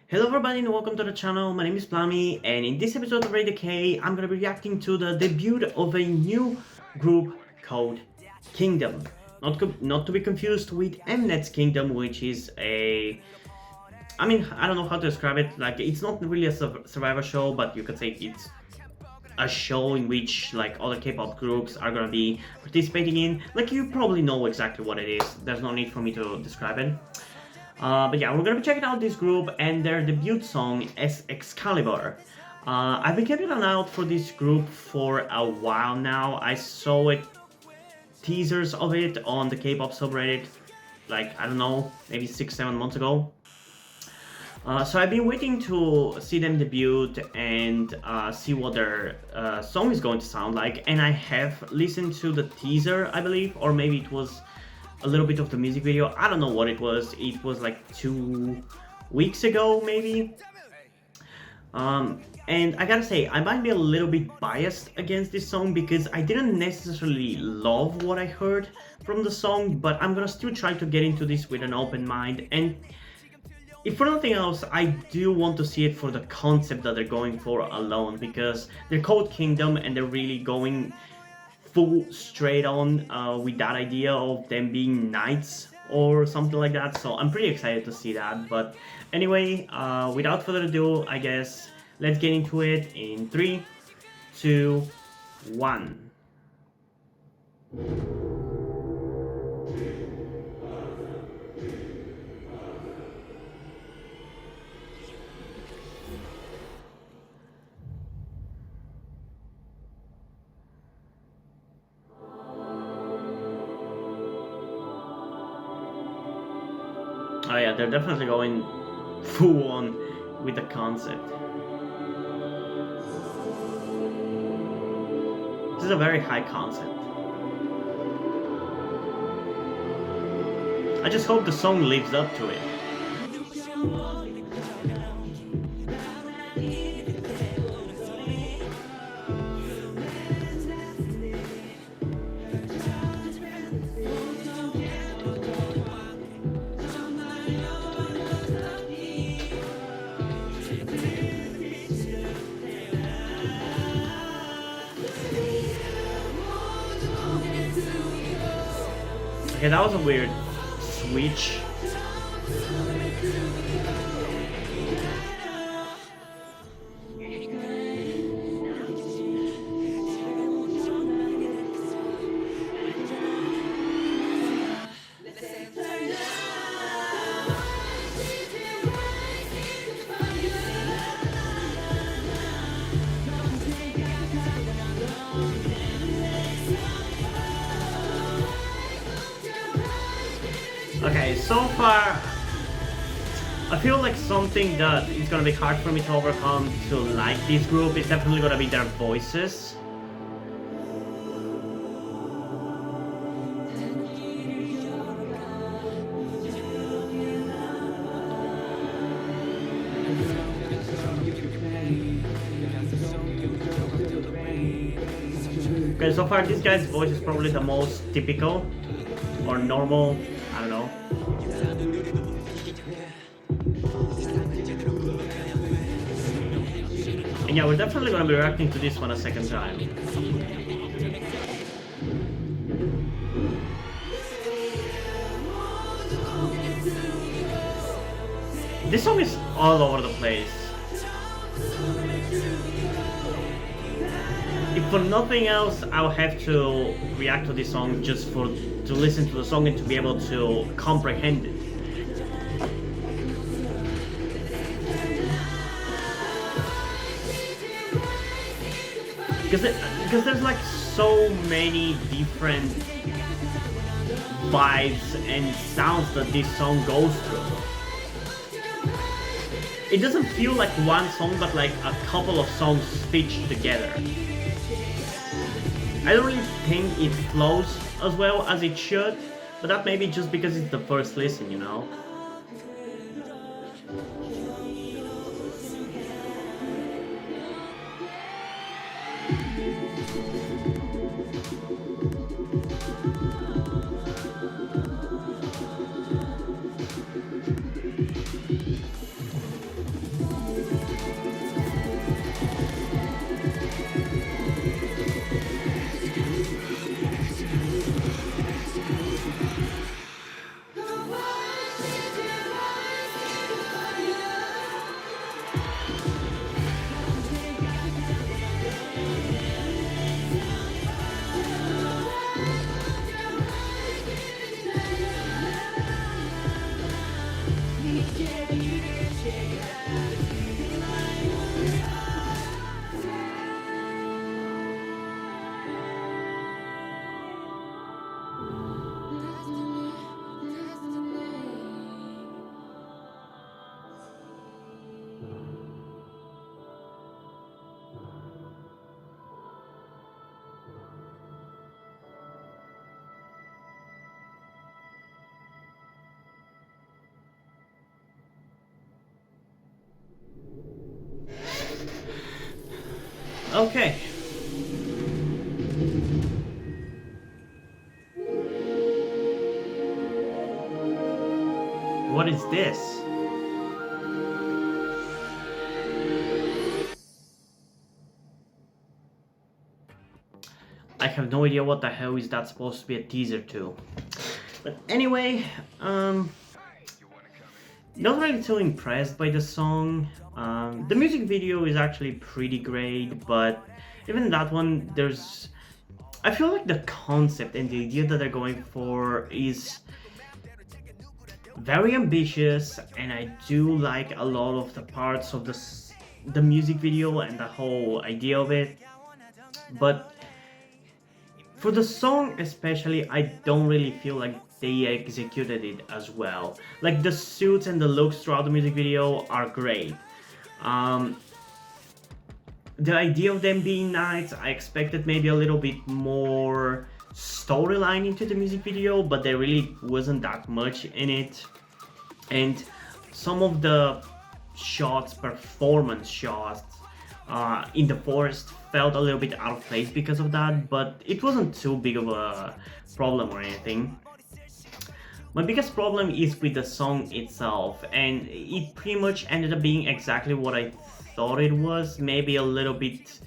Hello everybody and welcome to the channel. My name is Plami, and in this episode of Radio K, I'm gonna be reacting to the debut of a new group called Kingdom. Not to be confused with Mnet's Kingdom, which is I don't know how to describe it. Like, it's not really a survivor show, but you could say it's a show in which like other K-pop groups are gonna be participating in. Like, you probably know exactly what it is. There's no need for me to describe it. But yeah, we're gonna be checking out this group and their debut song as Excalibur. I've been keeping an eye out for this group for a while now. I saw teasers of it on the K-pop subreddit, like, I don't know, maybe 6-7 months ago. So I've been waiting to see them debut and see what their song is going to sound like, and I have listened to the teaser, I believe, or maybe it was a little bit of the music video. I don't know what it was. It was like 2 weeks ago, maybe. And I gotta say, I might be a little bit biased against this song because I didn't necessarily love what I heard from the song, but I'm gonna still try to get into this with an open mind. And if for nothing else, I do want to see it for the concept that they're going for alone, because they're called Kingdom and they're really going full straight on with that idea of them being knights or something like that. So I'm pretty excited to see that. But anyway, without further ado, I guess let's get into it in 3, 2, 1. Oh yeah, they're definitely going full on with the concept. This is a very high concept. I just hope the song lives up to it. Okay, that was a weird switch. Okay, so far, I feel like something that is gonna be hard for me to overcome to like this group is definitely gonna be their voices. Okay, so far this guy's voice is probably the most typical or normal, I don't know. And yeah, we're definitely gonna be reacting to this one a second time. This song is all over the place. If for nothing else, I'll have to react to this song just to listen to the song and to be able to comprehend it. Because there's like so many different vibes and sounds that this song goes through. It doesn't feel like one song, but like a couple of songs stitched together. I don't really think it flows as well as it should, but that may be just because it's the first listen, you know? Okay. What is this? I have no idea what the hell is that supposed to be a teaser to. But anyway, not really too impressed by the song. The music video is actually pretty great, but even that one, I feel like the concept and the idea that they're going for is very ambitious, and I do like a lot of the parts of the music video and the whole idea of it. But for the song especially, I don't really feel like they executed it as well. Like the suits and the looks throughout the music video are great. The idea of them being knights, I expected maybe a little bit more storyline into the music video, but there really wasn't that much in it. And some of the performance shots in the forest felt a little bit out of place because of that, but it wasn't too big of a problem or anything. My biggest problem is with the song itself, and it pretty much ended up being exactly what I thought it was, maybe a little bit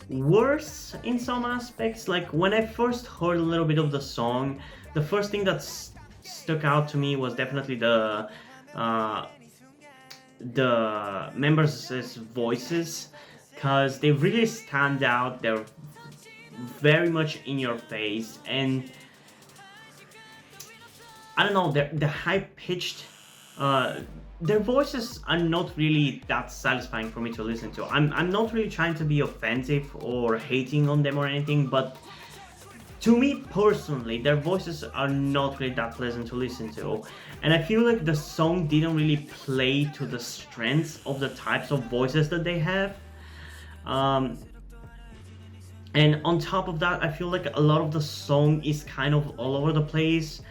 worse in some aspects. Like when I first heard a little bit of the song, the first thing that stuck out to me was definitely the members' voices, because they really stand out. They're very much in your face, and I don't know, the high-pitched, their voices are not really that satisfying for me to listen to. I'm not really trying to be offensive or hating on them or anything, but to me personally, their voices are not really that pleasant to listen to. And I feel like the song didn't really play to the strengths of the types of voices that they have. And on top of that, I feel like a lot of the song is kind of all over the place.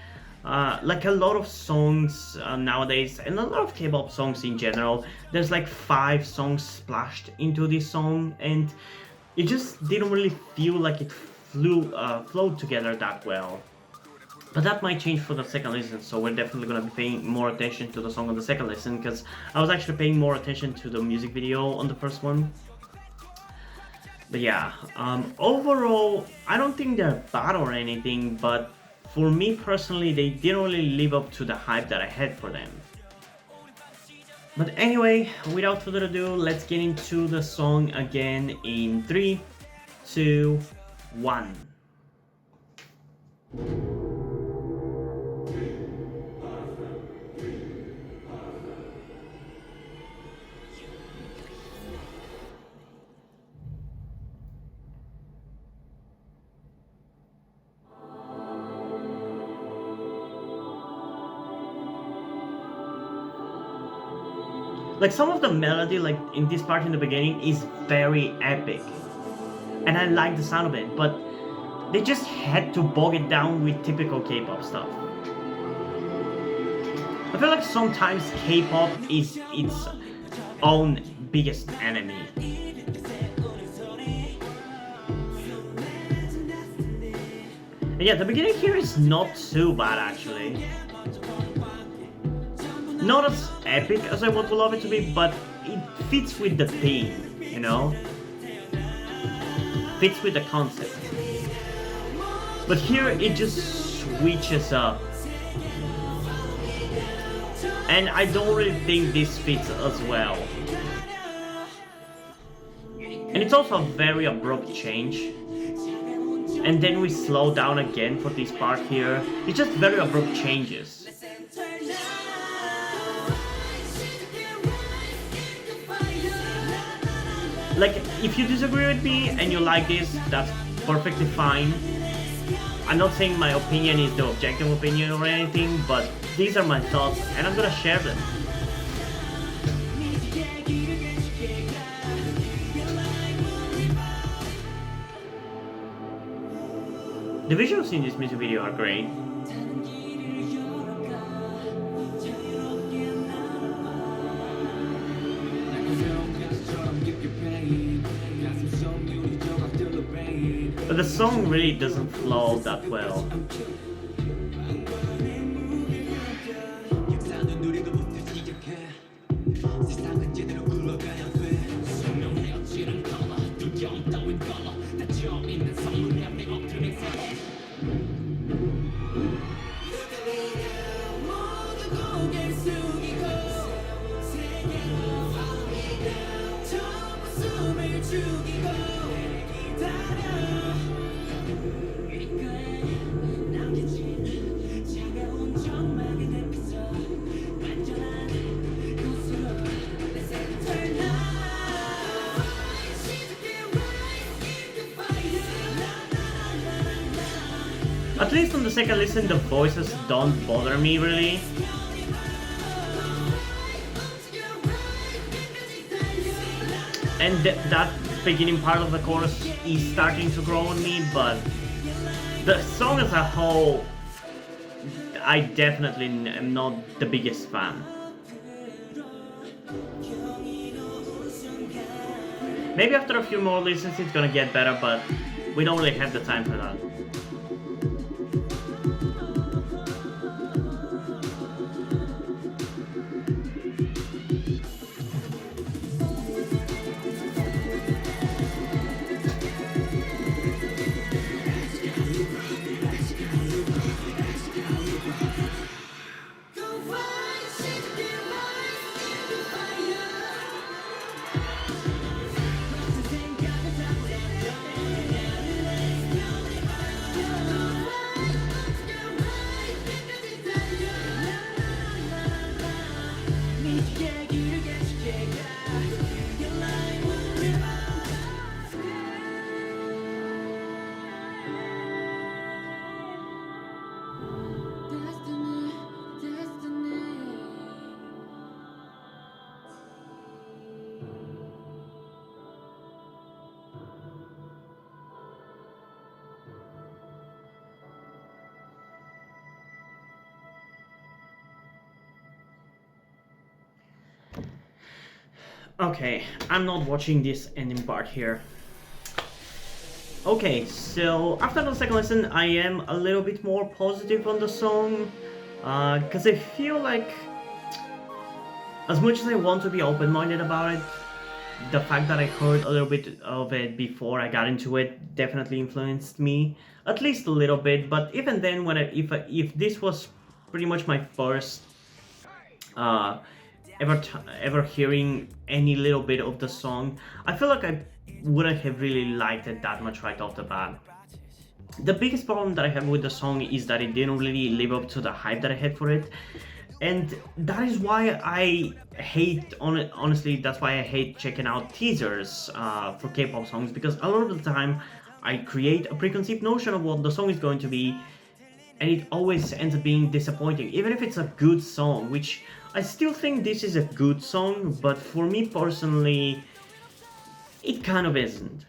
Like a lot of songs nowadays, and a lot of K-pop songs in general, there's like 5 songs splashed into this song, and it just didn't really feel like it flowed together that well. But that might change for the second listen, so we're definitely gonna be paying more attention to the song on the second listen, because I was actually paying more attention to the music video on the first one. But yeah, overall, I don't think they're bad or anything, but for me personally, they didn't really live up to the hype that I had for them. But anyway, without further ado, let's get into the song again in 3, 2, 1. Like some of the melody, like in this part in the beginning, is very epic, and I like the sound of it, but they just had to bog it down with typical K-pop stuff. I feel like sometimes K-pop is its own biggest enemy. And yeah, the beginning here is not too bad actually. Not as epic as I would love it to be, but it fits with the theme, you know? Fits with the concept. But here it just switches up. And I don't really think this fits as well. And it's also a very abrupt change. And then we slow down again for this part here. It's just very abrupt changes. Like, if you disagree with me and you like this, that's perfectly fine. I'm not saying my opinion is the objective opinion or anything, but these are my thoughts and I'm gonna share them. The visuals in this music video are great. But the song really doesn't flow that well. At least on the second listen, the voices don't bother me really. And that beginning part of the chorus is starting to grow on me, but the song as a whole, I definitely am not the biggest fan. Maybe after a few more listens it's gonna get better, but we don't really have the time for that. Okay, I'm not watching this ending part here. Okay, so after the second listen, I am a little bit more positive on the song, because I feel like, as much as I want to be open-minded about it, the fact that I heard a little bit of it before I got into it definitely influenced me, at least a little bit. But even then, if this was pretty much my first ever hearing any little bit of the song, I feel like I wouldn't have really liked it that much right off the bat. The biggest problem that I have with the song is that it didn't really live up to the hype that I had for it, and that is why I hate, honestly, that's why I hate checking out teasers for K-pop songs, because a lot of the time I create a preconceived notion of what the song is going to be, and it always ends up being disappointing, even if it's a good song, which I still think this is a good song, but for me personally, it kind of isn't.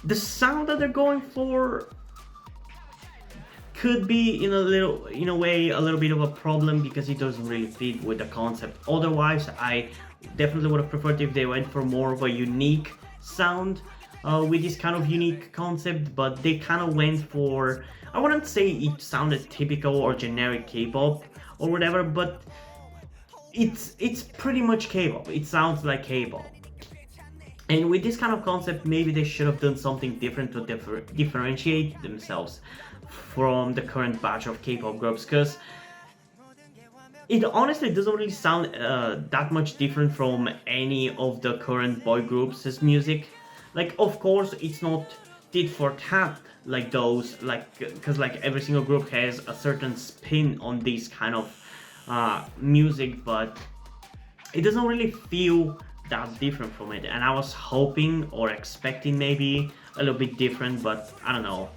The sound that they're going for could be in a way a little bit of a problem, because it doesn't really fit with the concept. Otherwise, I definitely would have preferred if they went for more of a unique sound with this kind of unique concept, but they kind of went for, I wouldn't say it sounded typical or generic K-pop or whatever, but it's pretty much K-pop. It sounds like K-pop. And with this kind of concept, maybe they should have done something different to differentiate themselves from the current batch of K-pop groups, because it honestly doesn't really sound that much different from any of the current boy groups' music. Like, of course, it's not tit for tat like those, because every single group has a certain spin on this kind of music, but it doesn't really feel that different from it. And I was hoping or expecting maybe a little bit different, but I don't know.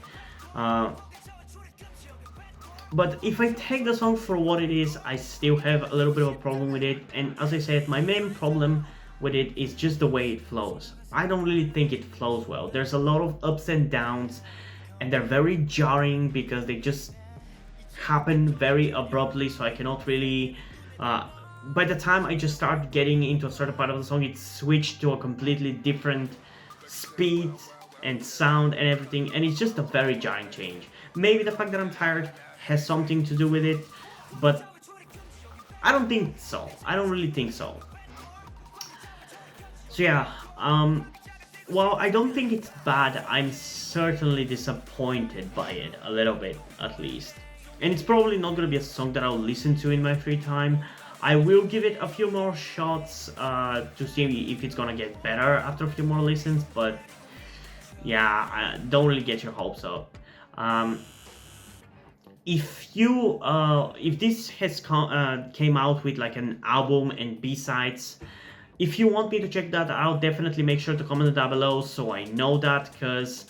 But if I take the song for what it is, I still have a little bit of a problem with it. And as I said, my main problem with it is just the way it flows. I don't really think it flows well. There's a lot of ups and downs, and they're very jarring because they just happen very abruptly, so I cannot really by the time I just start getting into a certain part of the song, it switched to a completely different speed, and sound and everything, and it's just a very jarring change. Maybe the fact that I'm tired has something to do with it, but I don't think so. I don't really think so. So yeah, well, I don't think it's bad. I'm certainly disappointed by it, a little bit at least. And it's probably not gonna be a song that I'll listen to in my free time. I will give it a few more shots to see if it's gonna get better after a few more listens, but yeah, don't really get your hopes up. If this has came out with like an album and B-sides, if you want me to check that out, definitely make sure to comment down below so I know that, because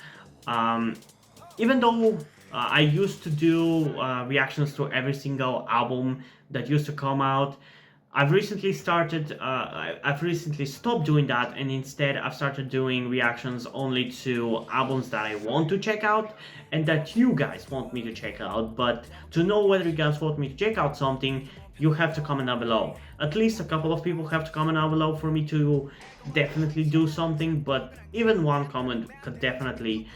even though I used to do reactions to every single album that used to come out, I've recently stopped doing that, and instead I've started doing reactions only to albums that I want to check out and that you guys want me to check out. But to know whether you guys want me to check out something, you have to comment down below. At least a couple of people have to comment down below for me to definitely do something, but even one comment could definitely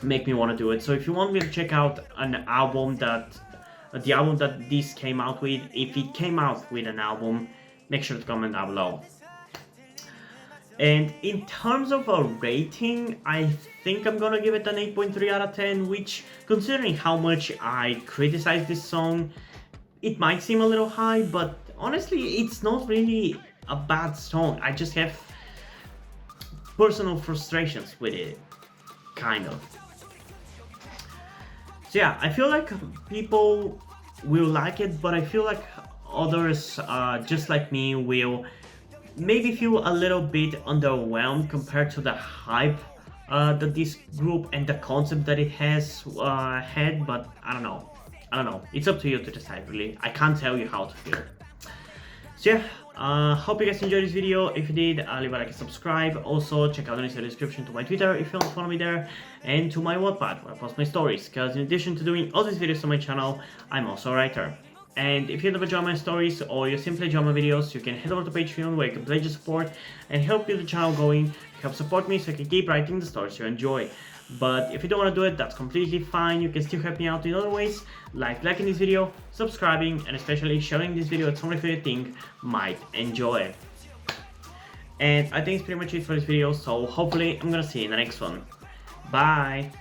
make me want to do it. So if you want me to check out an album the album that this came out with, if it came out with an album, make sure to comment down below. And in terms of a rating, I think I'm gonna give it an 8.3 out of 10, which, considering how much I criticize this song, it might seem a little high, but honestly, it's not really a bad song. I just have personal frustrations with it, kind of. So yeah, I feel like people will like it, but I feel like others, just like me, will maybe feel a little bit underwhelmed compared to the hype that this group and the concept that it has had, but I don't know. It's up to you to decide, really. I can't tell you how to feel. So yeah, hope you guys enjoyed this video. If you did, leave a like and subscribe. Also, check out the link in the description to my Twitter if you want to follow me there, and to my Wattpad where I post my stories, because in addition to doing all these videos on my channel, I'm also a writer. And if you never enjoy my stories, or you simply enjoy my videos, you can head over to Patreon where you can pledge your support and help build the channel going, help support me so I can keep writing the stories you enjoy. But if you don't want to do it, that's completely fine. You can still help me out in other ways, like liking this video, subscribing, and especially sharing this video with somebody who you think might enjoy. And I think it's pretty much it for this video, so hopefully I'm gonna see you in the next one. Bye!